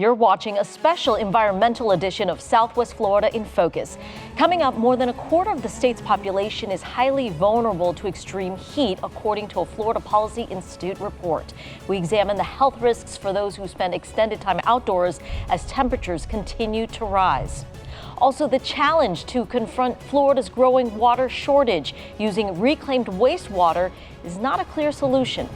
You're watching a special environmental edition of Southwest Florida in Focus. Coming up, more than a quarter of the state's population is highly vulnerable to extreme heat, according to a Florida Policy Institute report. We examine the health risks for those who spend extended time outdoors as temperatures continue to rise. Also, the challenge to confront Florida's growing water shortage. Using reclaimed wastewater is not a clear solution.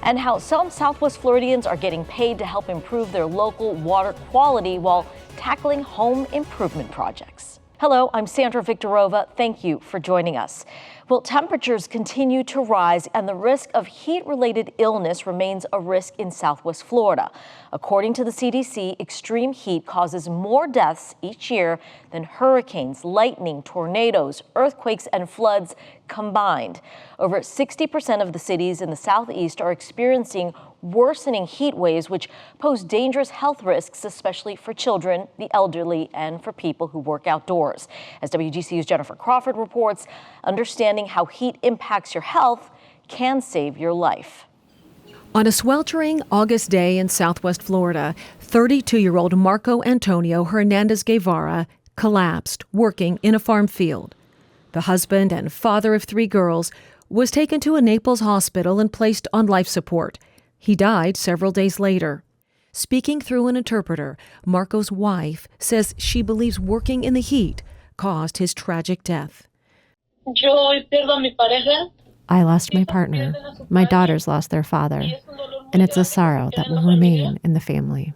And how some Southwest Floridians are getting paid to help improve their local water quality while tackling home improvement projects. Hello, I'm Sandra Viktorova. Thank you for joining us. Well, temperatures continue to rise and the risk of heat-related illness remains a risk in Southwest Florida. According to the CDC, extreme heat causes more deaths each year than hurricanes, lightning, tornadoes, earthquakes, and floods combined. Over 60% of the cities in the Southeast are experiencing worsening heat waves, which pose dangerous health risks, especially for children, the elderly, and for people who work outdoors. As WGCU's Jennifer Crawford reports, understanding how heat impacts your health can save your life. On a sweltering August day in Southwest Florida, 32-year-old Marco Antonio Hernandez Guevara collapsed working in a farm field. The husband and father of 3 girls was taken to a Naples hospital and placed on life support. He died several days later. Speaking through an interpreter, Marco's wife says she believes working in the heat caused his tragic death. I lost my partner. My daughters lost their father. And it's a sorrow that will remain in the family.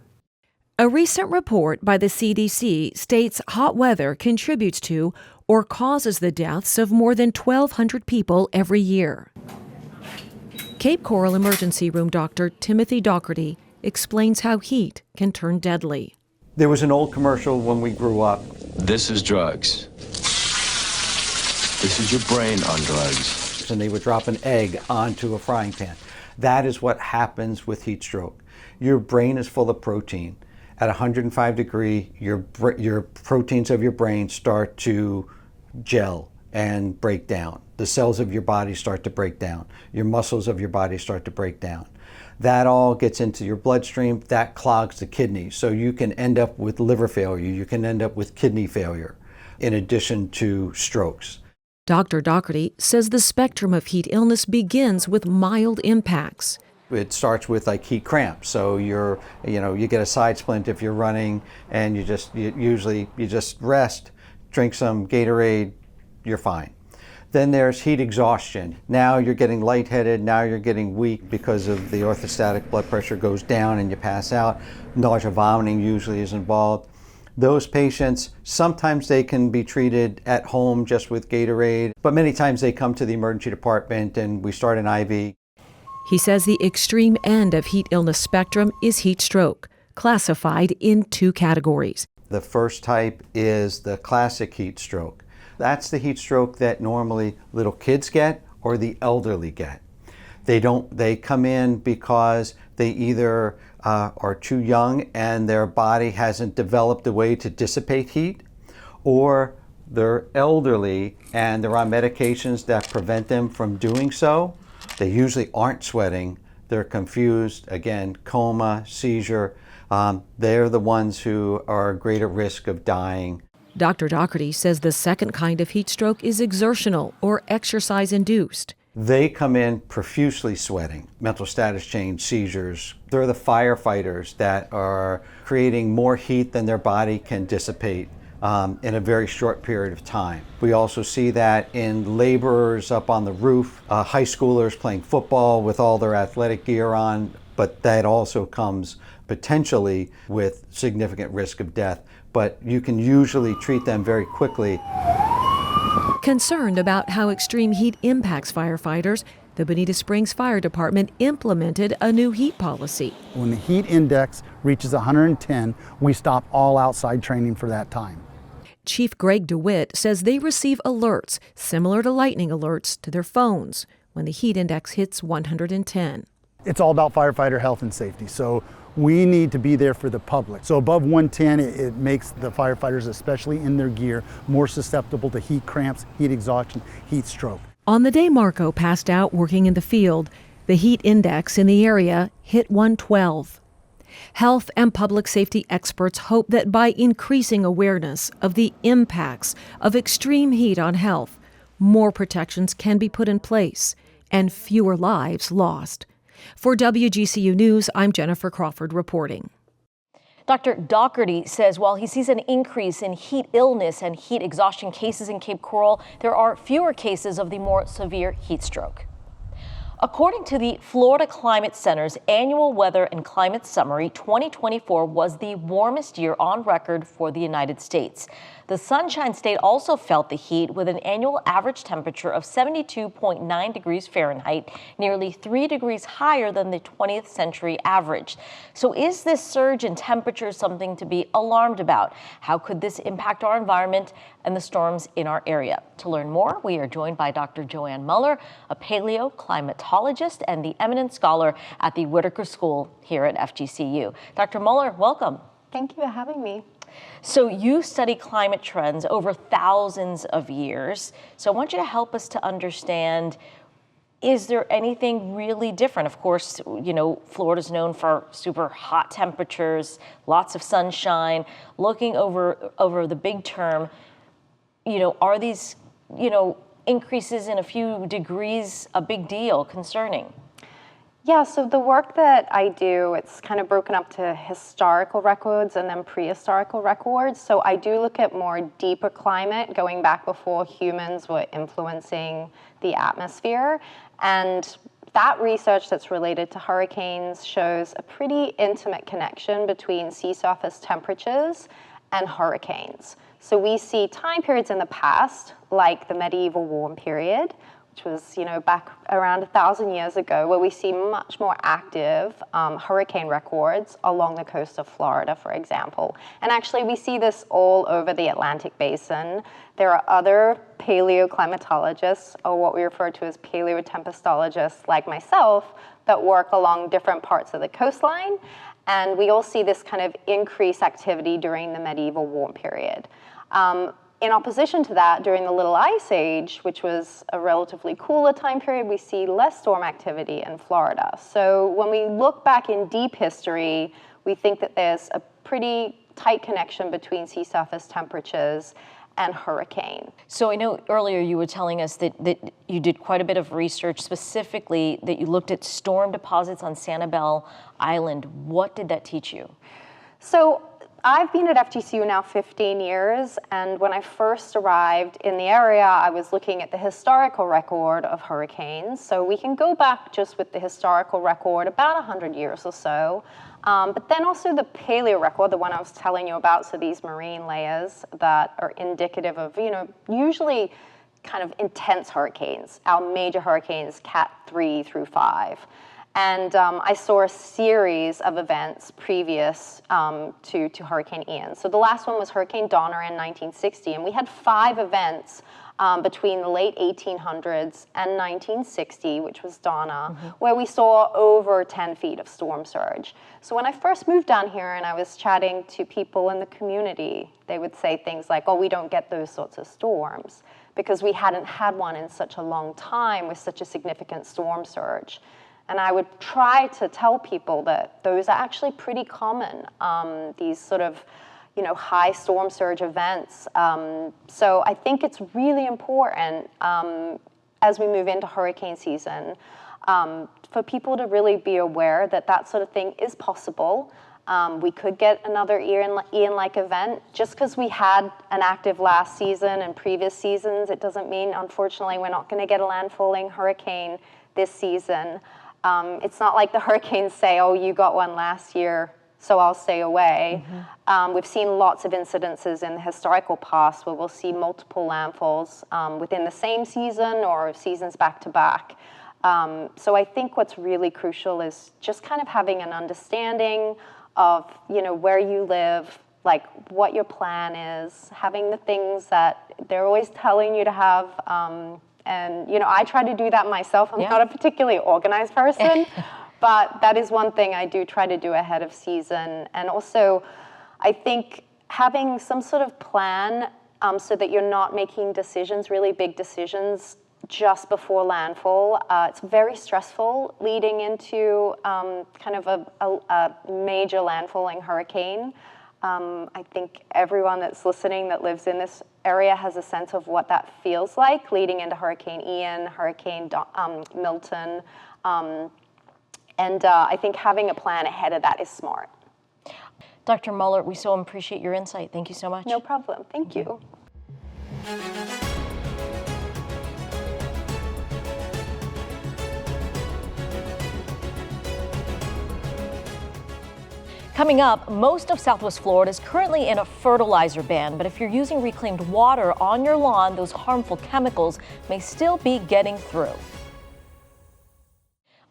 A recent report by the CDC states hot weather contributes to or causes the deaths of more than 1,200 people every year. Cape Coral Emergency Room Dr. Timothy Doherty explains how heat can turn deadly. There was an old commercial when we grew up. This is drugs. This is your brain on drugs. And they would drop an egg onto a frying pan. That is what happens with heat stroke. Your brain is full of protein. At 105 degrees, your proteins of your brain start to gel and break down. The cells of your body start to break down. Your muscles of your body start to break down. That all gets into your bloodstream. That clogs the kidneys. So you can end up with liver failure. You can end up with kidney failure, in addition to strokes. Dr. Doherty says the spectrum of heat illness begins with mild impacts. It starts with like heat cramps. So you get a side splint if you're running and you just rest, drink some Gatorade, you're fine. Then there's heat exhaustion. Now you're getting lightheaded, now you're getting weak because of the orthostatic blood pressure goes down and you pass out. Nausea, vomiting usually is involved. Those patients, sometimes they can be treated at home just with Gatorade, but many times they come to the emergency department and we start an IV. He says the extreme end of heat illness spectrum is heat stroke, classified in 2 categories. The first type is the classic heat stroke. That's the heat stroke that normally little kids get or the elderly get. They come in because they either are too young and their body hasn't developed a way to dissipate heat, or they're elderly and they're on medications that prevent them from doing so. They usually aren't sweating. They're confused, again, coma, seizure. They're the ones who are at greater risk of dying. Dr. Doherty says the second kind of heat stroke is exertional or exercise-induced. They come in profusely sweating, mental status change, seizures. They're the firefighters that are creating more heat than their body can dissipate in a very short period of time. We also see that in laborers up on the roof, high schoolers playing football with all their athletic gear on, but that also comes potentially with significant risk of death. But you can usually treat them very quickly. Concerned about how extreme heat impacts firefighters, the Bonita Springs Fire Department implemented a new heat policy. When the heat index reaches 110, we stop all outside training for that time. Chief Greg DeWitt says they receive alerts similar to lightning alerts to their phones when the heat index hits 110. It's all about firefighter health and safety, so we need to be there for the public. So above 110, it makes the firefighters, especially in their gear, more susceptible to heat cramps, heat exhaustion, heat stroke. On the day Marco passed out working in the field, the heat index in the area hit 112. Health and public safety experts hope that by increasing awareness of the impacts of extreme heat on health, more protections can be put in place and fewer lives lost. For WGCU News, I'm Jennifer Crawford reporting. Dr. Doherty says while he sees an increase in heat illness and heat exhaustion cases in Cape Coral, there are fewer cases of the more severe heat stroke. According to the Florida Climate Center's annual weather and climate summary, 2024 was the warmest year on record for the United States. The Sunshine State also felt the heat with an annual average temperature of 72.9 degrees Fahrenheit, nearly 3 degrees higher than the 20th century average. So is this surge in temperature something to be alarmed about? How could this impact our environment and the storms in our area? To learn more, we are joined by Dr. Joanne Muller, a paleoclimatologist and the eminent scholar at the Whitaker School here at FGCU. Dr. Muller, welcome. Thank you for having me. So you study climate trends over thousands of years. So I want you to help us to understand, is there anything really different? Of course, you know, Florida's known for super hot temperatures, lots of sunshine. Looking over the big term, you know, are these, you know, increases in a few degrees a big deal, concerning? Yeah, so the work that I do, it's kind of broken up to historical records and then prehistorical records. So I do look at more deeper climate, going back before humans were influencing the atmosphere. And that research that's related to hurricanes shows a pretty intimate connection between sea surface temperatures and hurricanes. So we see time periods in the past, like the medieval warm period, which was, you know, back around 1,000 years ago, where we see much more active hurricane records along the coast of Florida, for example. And actually, we see this all over the Atlantic basin. There are other paleoclimatologists, or what we refer to as paleotempestologists like myself, that work along different parts of the coastline. And we all see this kind of increased activity during the medieval warm period. In opposition to that, during the Little Ice Age, which was a relatively cooler time period, we see less storm activity in Florida. So when we look back in deep history, we think that there's a pretty tight connection between sea surface temperatures and hurricane. So I know earlier you were telling us that you did quite a bit of research, specifically that you looked at storm deposits on Sanibel Island. What did that teach you? So I've been at FGCU now 15 years, and when I first arrived in the area, I was looking at the historical record of hurricanes. So we can go back just with the historical record about 100 years or so. But then also the paleo record, the one I was telling you about, so these marine layers that are indicative of, you know, usually kind of intense hurricanes, our major hurricanes, Cat 3 through 5. And I saw a series of events previous to Hurricane Ian. So the last one was Hurricane Donna in 1960, and we had 5 events between the late 1800s and 1960, which was Donna, where we saw over 10 feet of storm surge. So when I first moved down here and I was chatting to people in the community, they would say things like, oh, we don't get those sorts of storms because we hadn't had one in such a long time with such a significant storm surge. And I would try to tell people that those are actually pretty common, these sort of, you know, high storm surge events. So I think it's really important as we move into hurricane season for people to really be aware that that sort of thing is possible. We could get another Ian-like event. Just because we had an active last season and previous seasons, it doesn't mean, unfortunately, we're not going to get a landfalling hurricane this season. It's not like the hurricanes say, oh, you got one last year, so I'll stay away. We've seen lots of incidences in the historical past where we'll see multiple landfalls within the same season or seasons back to back. So I think what's really crucial is just kind of having an understanding of, you know, where you live, like what your plan is, having the things that they're always telling you to have. And, you know, I try to do that myself. I'm not a particularly organized person, but that is one thing I do try to do ahead of season. And also, I think having some sort of plan so that you're not making decisions, really big decisions, just before landfall. It's very stressful leading into kind of a major landfalling hurricane. I think everyone that's listening that lives in this area has a sense of what that feels like leading into Hurricane Ian, Hurricane Milton. And I think having a plan ahead of that is smart. Dr. Muller, we so appreciate your insight. Thank you so much. No problem. Thank you. Coming up, most of Southwest Florida is currently in a fertilizer ban, but if you're using reclaimed water on your lawn, those harmful chemicals may still be getting through.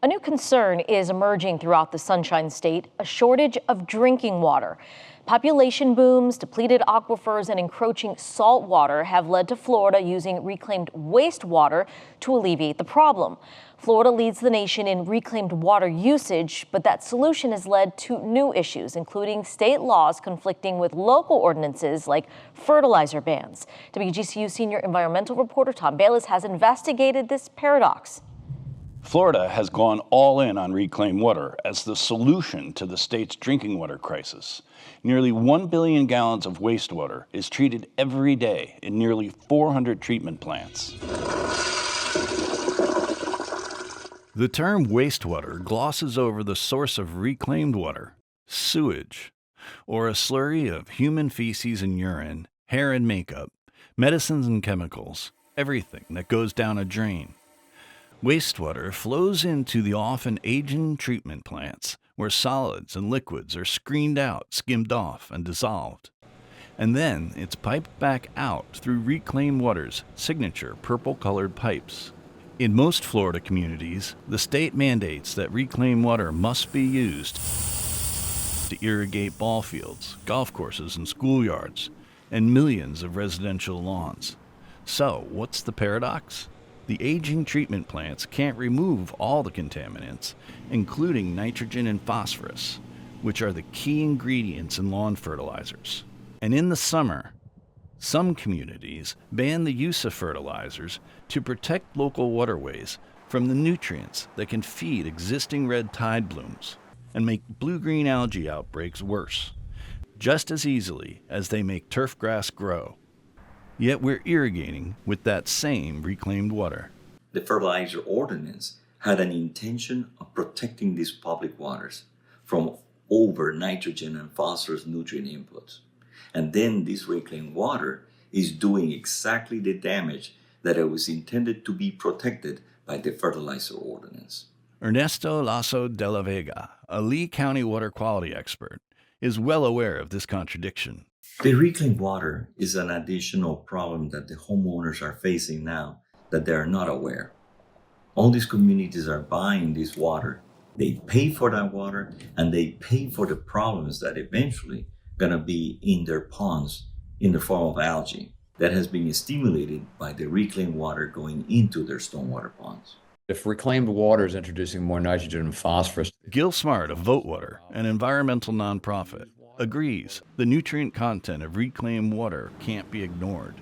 A new concern is emerging throughout the Sunshine State, a shortage of drinking water. Population booms, depleted aquifers, and encroaching salt water have led to Florida using reclaimed wastewater to alleviate the problem. Florida leads the nation in reclaimed water usage, but that solution has led to new issues, including state laws conflicting with local ordinances like fertilizer bans. WGCU senior environmental reporter Tom Bayless has investigated this paradox. Florida has gone all in on reclaimed water as the solution to the state's drinking water crisis. Nearly 1 billion gallons of wastewater is treated every day in nearly 400 treatment plants. The term wastewater glosses over the source of reclaimed water, sewage, or a slurry of human feces and urine, hair and makeup, medicines and chemicals, everything that goes down a drain. Wastewater flows into the often aging treatment plants where solids and liquids are screened out, skimmed off, and dissolved. And then it's piped back out through Reclaimed Water's signature purple-colored pipes. In most Florida communities, the state mandates that reclaimed water must be used to irrigate ball fields, golf courses, and schoolyards, and millions of residential lawns. So, what's the paradox? The aging treatment plants can't remove all the contaminants, including nitrogen and phosphorus, which are the key ingredients in lawn fertilizers. And in the summer, some communities ban the use of fertilizers to protect local waterways from the nutrients that can feed existing red tide blooms and make blue-green algae outbreaks worse, just as easily as they make turf grass grow. Yet we're irrigating with that same reclaimed water. The fertilizer ordinance had an intention of protecting these public waters from over nitrogen and phosphorus nutrient inputs. And then this reclaimed water is doing exactly the damage that it was intended to be protected by the fertilizer ordinance. Ernesto Lasso de la Vega, a Lee County water quality expert, is well aware of this contradiction. The reclaimed water is an additional problem that the homeowners are facing now that they are not aware. All these communities are buying this water. They pay for that water and they pay for the problems that eventually gonna be in their ponds in the form of algae that has been stimulated by the reclaimed water going into their stormwater ponds. If reclaimed water is introducing more nitrogen and phosphorus. Gil Smart of VoteWater, an environmental nonprofit, agrees the nutrient content of reclaimed water can't be ignored.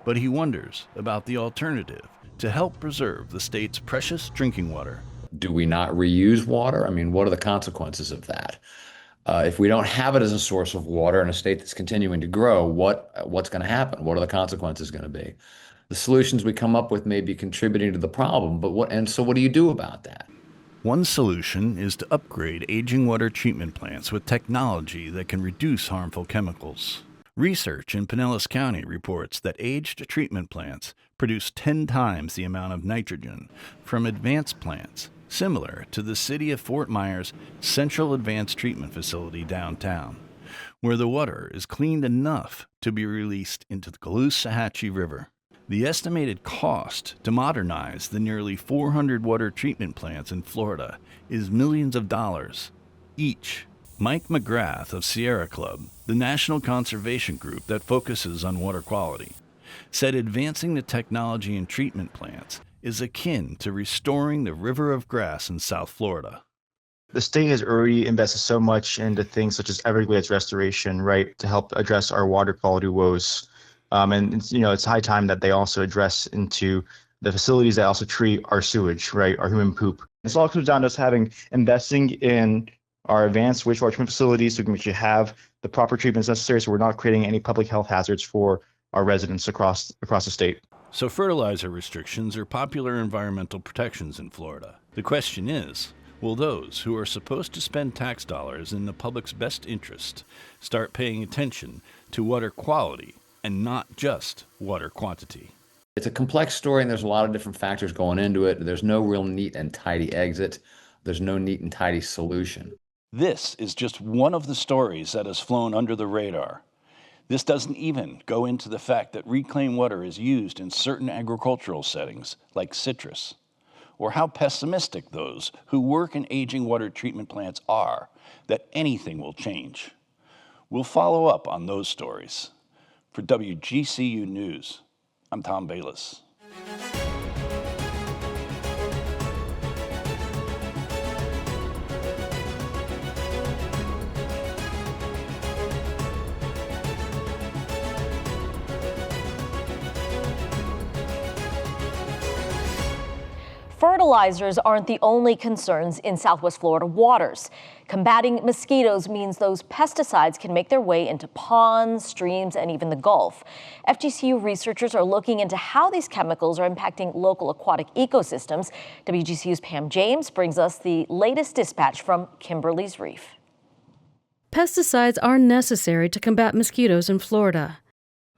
But he wonders about the alternative to help preserve the state's precious drinking water. Do we not reuse water? I mean, what are the consequences of that? If we don't have it as a source of water in a state that's continuing to grow, what's going to happen? What are the consequences going to be? The solutions we come up with may be contributing to the problem, but what do you do about that? One solution is to upgrade aging water treatment plants with technology that can reduce harmful chemicals. Research in Pinellas County reports that aged treatment plants produce 10 times the amount of nitrogen from advanced plants, similar to the city of Fort Myers Central Advanced Treatment Facility downtown, where the water is cleaned enough to be released into the Caloosahatchee River. The estimated cost to modernize the nearly 400 water treatment plants in Florida is millions of dollars each. Mike McGrath of Sierra Club, the national conservation group that focuses on water quality, said advancing the technology in treatment plants is akin to restoring the river of grass in South Florida. The state has already invested so much into things such as Everglades restoration, right, to help address our water quality woes. And it's high time that they also address into the facilities that also treat our sewage, right, our human poop. This all comes down to us investing in our advanced wastewater treatment facilities so we can actually have the proper treatments necessary so we're not creating any public health hazards for our residents across the state. So fertilizer restrictions are popular environmental protections in Florida. The question is, will those who are supposed to spend tax dollars in the public's best interest start paying attention to water quality and not just water quantity? It's a complex story and there's a lot of different factors going into it. There's no real neat and tidy exit. There's no neat and tidy solution. This is just one of the stories that has flown under the radar. This doesn't even go into the fact that reclaimed water is used in certain agricultural settings, like citrus, or how pessimistic those who work in aging water treatment plants are that anything will change. We'll follow up on those stories. For WGCU News, I'm Tom Bayless. Fertilizers aren't the only concerns in Southwest Florida waters. Combating mosquitoes means those pesticides can make their way into ponds, streams, and even the Gulf. FGCU researchers are looking into how these chemicals are impacting local aquatic ecosystems. WGCU's Pam James brings us the latest dispatch from Kimberly's Reef. Pesticides are necessary to combat mosquitoes in Florida.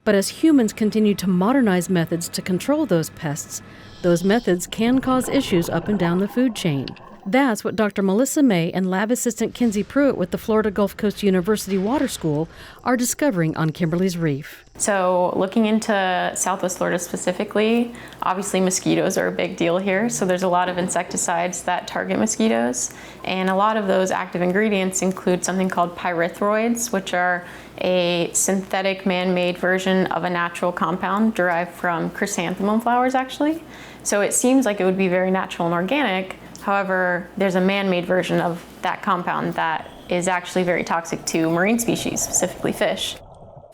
But as humans continue to modernize methods to control those pests, those methods can cause issues up and down the food chain. That's what Dr. Melissa May and lab assistant Kinsey Pruitt with the Florida Gulf Coast University Water School are discovering on Kimberly's Reef. So looking into Southwest Florida specifically, obviously mosquitoes are a big deal here. So there's a lot of insecticides that target mosquitoes. And a lot of those active ingredients include something called pyrethroids, which are a synthetic man-made version of a natural compound derived from chrysanthemum flowers, actually. So it seems like it would be very natural and organic. However, there's a man-made version of that compound that is actually very toxic to marine species, specifically fish.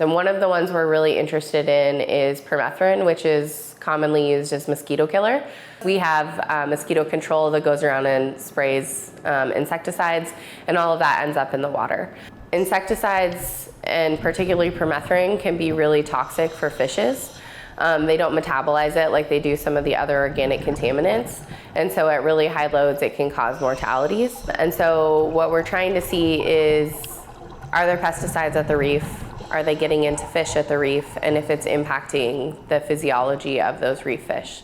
And one of the ones we're really interested in is permethrin, which is commonly used as mosquito killer. We have mosquito control that goes around and sprays insecticides, and all of that ends up in the water. Insecticides, and particularly permethrin, can be really toxic for fishes. They don't metabolize it like they do some of the other organic contaminants. And so at really high loads, it can cause mortalities. And so what we're trying to see is, are there pesticides at the reef? Are they getting into fish at the reef? And if it's impacting the physiology of those reef fish.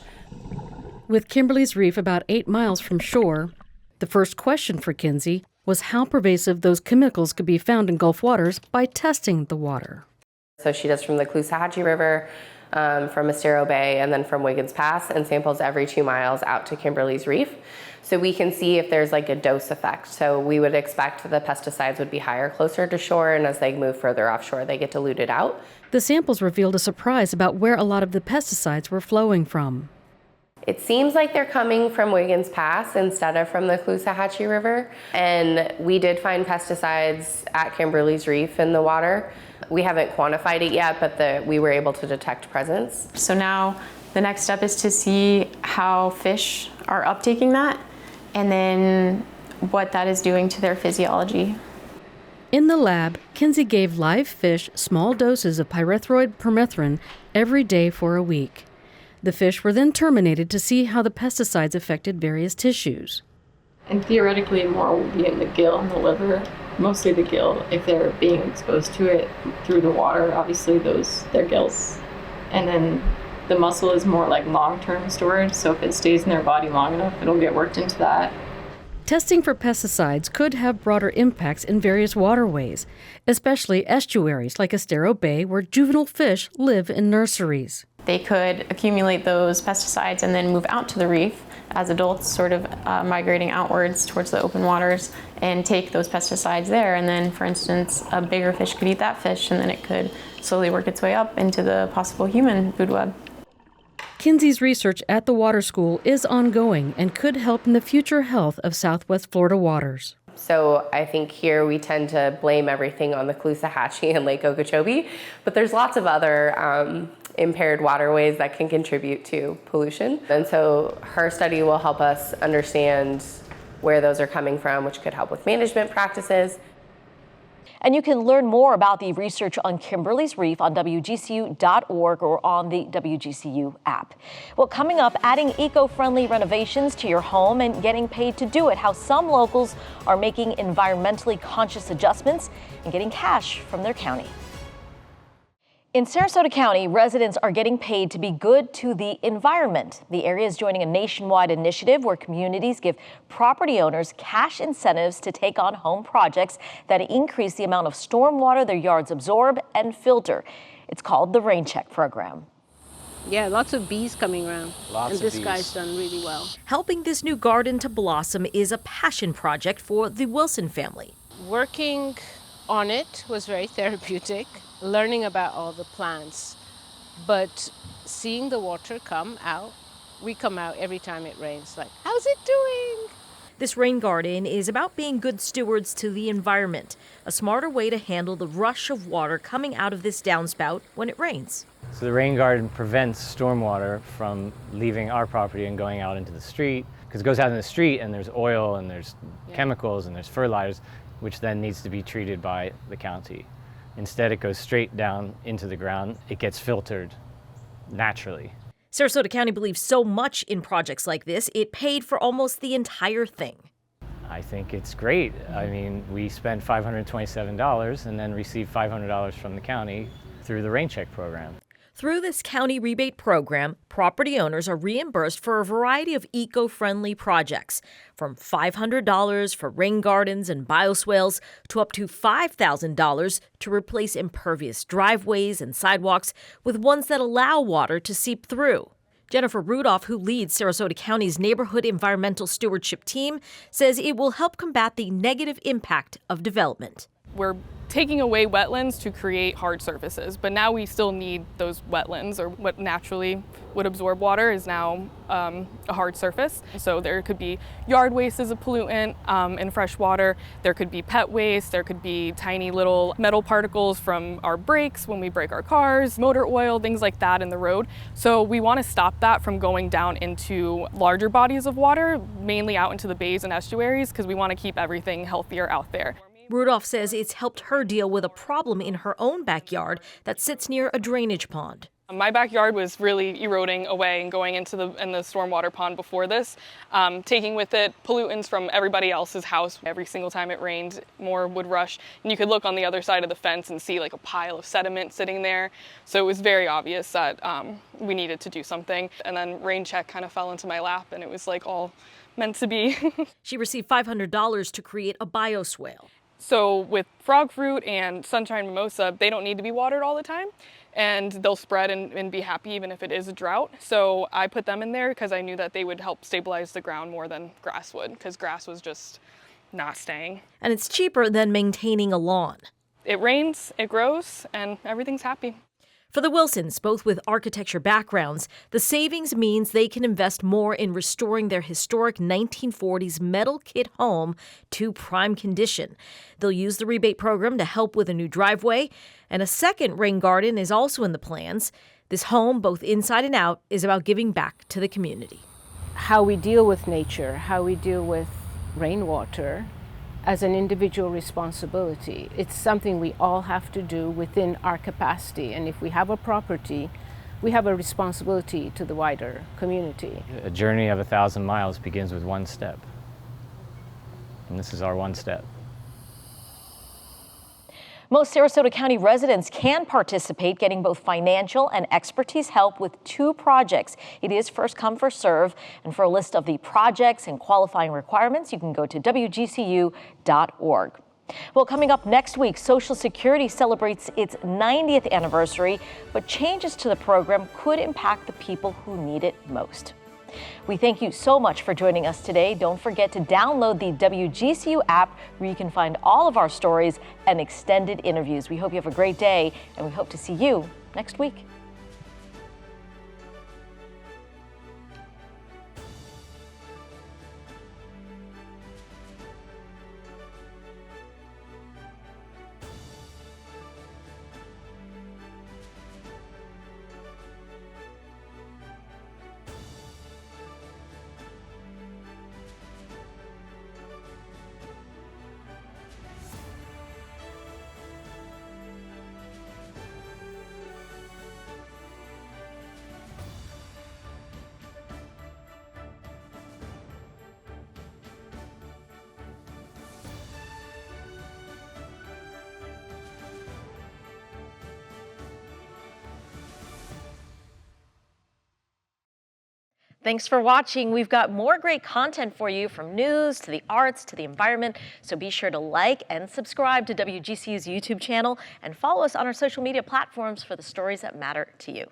With Kimberly's Reef about 8 miles from shore, the first question for Kinsey was how pervasive those chemicals could be found in Gulf waters by testing the water. So she does from the Caloosahatchee River, from Estero Bay, and then from Wiggins Pass, and samples every 2 miles out to Kimberly's Reef. So we can see if there's like a dose effect. So we would expect the pesticides would be higher closer to shore, and as they move further offshore, they get diluted out. The samples revealed a surprise about where a lot of the pesticides were flowing from. It seems like they're coming from Wiggins Pass instead of from the Caloosahatchee River. And we did find pesticides at Kimberly's Reef in the water. We haven't quantified it yet, but we were able to detect presence. So now the next step is to see how fish are uptaking that, and then what that is doing to their physiology. In the lab, Kinsey gave live fish small doses of pyrethroid permethrin every day for a week. The fish were then terminated to see how the pesticides affected various tissues. And theoretically, more will be in the gill and the liver, mostly the gill, if they're being exposed to it through the water. Obviously, their gills. And then the muscle is more like long-term storage, so if it stays in their body long enough, it'll get worked into that. Testing for pesticides could have broader impacts in various waterways, especially estuaries like Estero Bay, where juvenile fish live in nurseries. They could accumulate those pesticides and then move out to the reef as adults, sort of migrating outwards towards the open waters, and take those pesticides there. And then, for instance, a bigger fish could eat that fish, and then it could slowly work its way up into the possible human food web. Kinsey's research at the water school is ongoing and could help in the future health of Southwest Florida waters. So I think here we tend to blame everything on the Caloosahatchee and Lake Okeechobee, but there's lots of other impaired waterways that can contribute to pollution. And so her study will help us understand where those are coming from, which could help with management practices. And you can learn more about the research on Kimberley's Reef on WGCU.org or on the WGCU app. Well, coming up, adding eco-friendly renovations to your home and getting paid to do it, how some locals are making environmentally conscious adjustments and getting cash from their county. In Sarasota County, residents are getting paid to be good to the environment. The area is joining a nationwide initiative where communities give property owners cash incentives to take on home projects that increase the amount of stormwater their yards absorb and filter. It's called the Rain Check program. Yeah, lots of bees coming around. Lots and this of bees. guy's done really well. Helping this new garden to blossom is a passion project for the Wilson family. Working on it was very therapeutic, learning about all the plants, but seeing the water come out, we come out every time it rains, like, how's it doing? This rain garden is about being good stewards to the environment, a smarter way to handle the rush of water coming out of this downspout when it rains. So the rain garden prevents stormwater from leaving our property and going out into the street, because it goes out in the street and there's oil and there's chemicals and there's fertilizers, which then needs to be treated by the county. Instead, it goes straight down into the ground. It gets filtered naturally. Sarasota County believes so much in projects like this, it paid for almost the entire thing. I think it's great. I mean, we spent $527 and then received $500 from the county through the Rain Check program. Through this county rebate program, property owners are reimbursed for a variety of eco-friendly projects, from $500 for rain gardens and bioswales to up to $5,000 to replace impervious driveways and sidewalks with ones that allow water to seep through. Jennifer Rudolph, who leads Sarasota County's Neighborhood Environmental Stewardship Team, says it will help combat the negative impact of development. We're taking away wetlands to create hard surfaces, but now we still need those wetlands, or what naturally would absorb water is now a hard surface. So there could be yard waste as a pollutant in fresh water, there could be pet waste, there could be tiny little metal particles from our brakes when we brake our cars, motor oil, things like that in the road. So we want to stop that from going down into larger bodies of water, mainly out into the bays and estuaries, because we want to keep everything healthier out there. Rudolph says it's helped her deal with a problem in her own backyard that sits near a drainage pond. My backyard was really eroding away and going into the stormwater pond before this, taking with it pollutants from everybody else's house. Every single time it rained, more would rush. And you could look on the other side of the fence and see like a pile of sediment sitting there. So it was very obvious that we needed to do something. And then Rain Check kind of fell into my lap, and it was like all meant to be. She received $500 to create a bioswale. So with frog fruit and sunshine mimosa, they don't need to be watered all the time, and they'll spread and be happy even if it is a drought. So I put them in there because I knew that they would help stabilize the ground more than grass would, because grass was just not staying. And it's cheaper than maintaining a lawn. It rains, it grows, and everything's happy. For the Wilsons, both with architecture backgrounds, the savings means they can invest more in restoring their historic 1940s metal kit home to prime condition. They'll use the rebate program to help with a new driveway, and a second rain garden is also in the plans. This home, both inside and out, is about giving back to the community. How we deal with nature, how we deal with rainwater, as an individual responsibility. It's something we all have to do within our capacity. And if we have a property, we have a responsibility to the wider community. A journey of 1,000 miles begins with one step. And this is our one step. Most Sarasota County residents can participate, getting both financial and expertise help with 2 projects. It is first come, first serve. And for a list of the projects and qualifying requirements, you can go to WGCU.org. Well, coming up next week, Social Security celebrates its 90th anniversary, but changes to the program could impact the people who need it most. We thank you so much for joining us today. Don't forget to download the WGCU app, where you can find all of our stories and extended interviews. We hope you have a great day, and we hope to see you next week. Thanks for watching. We've got more great content for you, from news to the arts to the environment. So be sure to like and subscribe to WGCU's YouTube channel and follow us on our social media platforms for the stories that matter to you.